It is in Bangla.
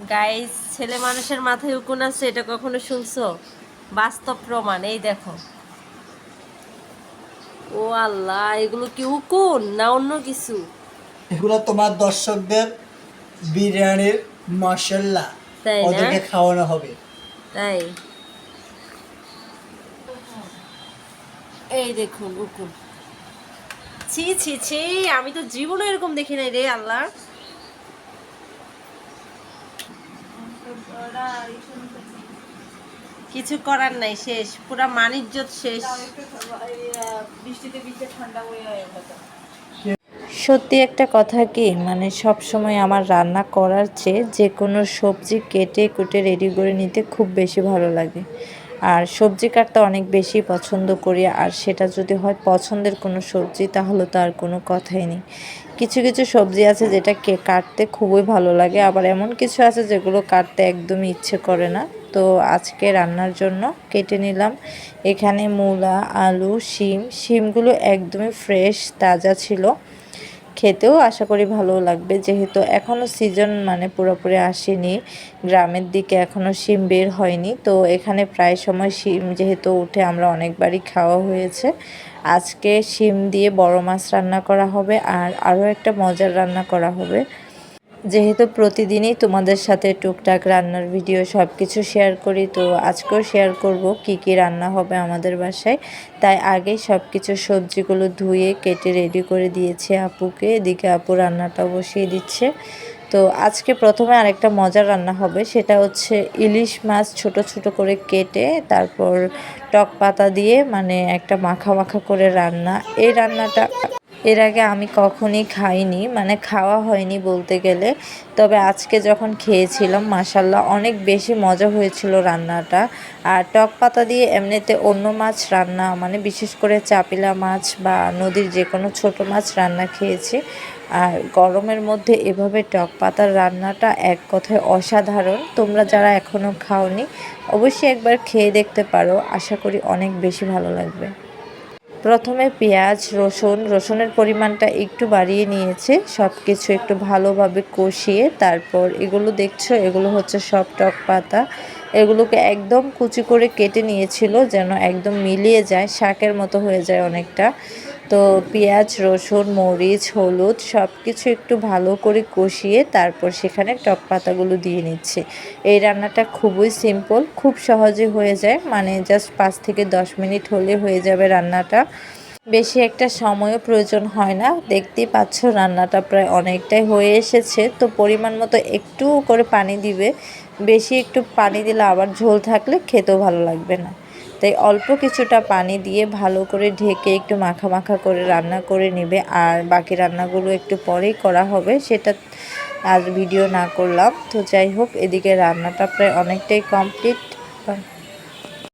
গাইস, ছেলে মানুষের মাথায় উকুন আছে, এটা কখনো শুনছো? বাস্তব প্রমাণ, এই দেখো। ও আল্লাহ, এগুলো কি উকুন না অন্য কিছু? এগুলো তোমার দর্শকদের বিরিয়ানির মশলা, তাই না? ওদেরকে খাওয়ানো হবে। তাই এই দেখুন উকুন। ছি ছি ছি, আমি তো জীবনে এরকম দেখি নাই রে আল্লাহ। কিছু করার নাই, শেষ, পুরা মানিজ্জত শেষ। সত্যি একটা কথা কি, মানে সব সময় আমার রান্না করার চেয়ে যে কোনো সবজি কেটে কুটে রেডি করে নিতে খুব বেশি ভালো লাগে। আর সবজি কাটতে অনেক বেশি পছন্দ করি, আর সেটা যদি হয় পছন্দের কোনো সবজি তাহলে তো আর কোনো কথাই নেই। কিছু কিছু সবজি আছে যেটা কাটতে খুবই ভালো লাগে, আবার এমন কিছু আছে যেগুলো কাটতে একদমই ইচ্ছে করে না। তো আজকে রান্নার জন্য কেটে নিলাম এখানে মূলা, আলু, শিমগুলো একদমই ফ্রেশ তাজা ছিল। খেতেও আশা করি ভালো লাগবে, যেহেতু এখনও সিজন মানে পুরোপুরি আসেনি, গ্রামের দিকে এখনও শিম বের হয়নি। তো এখানে প্রায় সময় শিম যেহেতু উঠে আমরা অনেকবারই খাওয়া হয়েছে। আজকে শিম দিয়ে বড় মাছ রান্না করা হবে, আর আরও একটা মজার রান্না করা হবে। যেহেতু প্রতিদিনই তোমাদের সাথে টুকটাক রান্নার ভিডিও সব কিছু শেয়ার করি, তো আজকেও শেয়ার করব কি কি রান্না হবে আমাদের বাসায়। তাই আগেই সব কিছু সবজিগুলো ধুয়ে কেটে রেডি করে দিয়েছে আপুকে, এদিকে আপু রান্নাটাও বসিয়ে দিচ্ছে। তো আজকে প্রথমে আরেকটা মজার রান্না হবে, সেটা হচ্ছে ইলিশ মাছ ছোট ছোট করে কেটে তারপর টক পাতা দিয়ে মানে একটা মাখা মাখা করে রান্না। এই রান্নাটা এর আগে আমি কখনই খাইনি, মানে খাওয়া হয়নি বলতে গেলে। তবে আজকে যখন খেয়েছিলাম মাশাল্লাহ অনেক বেশি মজা হয়েছিল রান্নাটা। আর টক পাতা দিয়ে এমনিতে অন্য মাছ রান্না, মানে বিশেষ করে চাপিলা মাছ বা নদীর যে কোনো ছোট মাছ রান্না খেয়েছি। আর গরমের মধ্যে এভাবে টক পাতার রান্নাটা এক কথায় অসাধারণ। তোমরা যারা এখনও খাওনি অবশ্যই একবার খেয়ে দেখতে পারো, আশা করি অনেক বেশি ভালো লাগবে। প্রথমে পেঁয়াজ, রসুনের পরিমাণটা একটু বাড়িয়ে নিয়েছে, সব কিছু একটু ভালোভাবে কষিয়ে তারপর এগুলো দেখছো, এগুলো হচ্ছে সব টক পাতা। এগুলোকে একদম কুচি করে কেটে নিয়েছিল যেন একদম মিলিয়ে যায়, শাকের মতো হয়ে যায় অনেকটা। তো পেঁয়াজ, রসুন, মরিচ, হলুদ সব কিছু একটু ভালো করে কষিয়ে তারপর সেখানে টক পাতাগুলো দিয়ে নিচ্ছি। এই রান্নাটা খুবই সিম্পল, খুব সহজে হয়ে যায়, মানে জাস্ট 5 থেকে 10 মিনিট হলে হয়ে যাবে রান্নাটা। বেশি একটা সময়ও প্রয়োজন হয় না। দেখতেই পাচ্ছ রান্নাটা প্রায় অনেকটাই হয়ে এসেছে। তো পরিমাণ মতো একটু করে পানি দিবে, বেশি একটু পানি দিলে আবার ঝোল থাকলে খেতেও ভালো লাগবে না। তাই অল্প কিছুটা পানি দিয়ে ভালো করে ঢেকে একটু মাখা মাখা করে রান্না করে নেবে। আর বাকি রান্নাগুলো একটু পরেই করা হবে, সেটা আর ভিডিও না করলাম। তো যাই হোক, এদিকে রান্নাটা প্রায় অনেকটাই কমপ্লিট।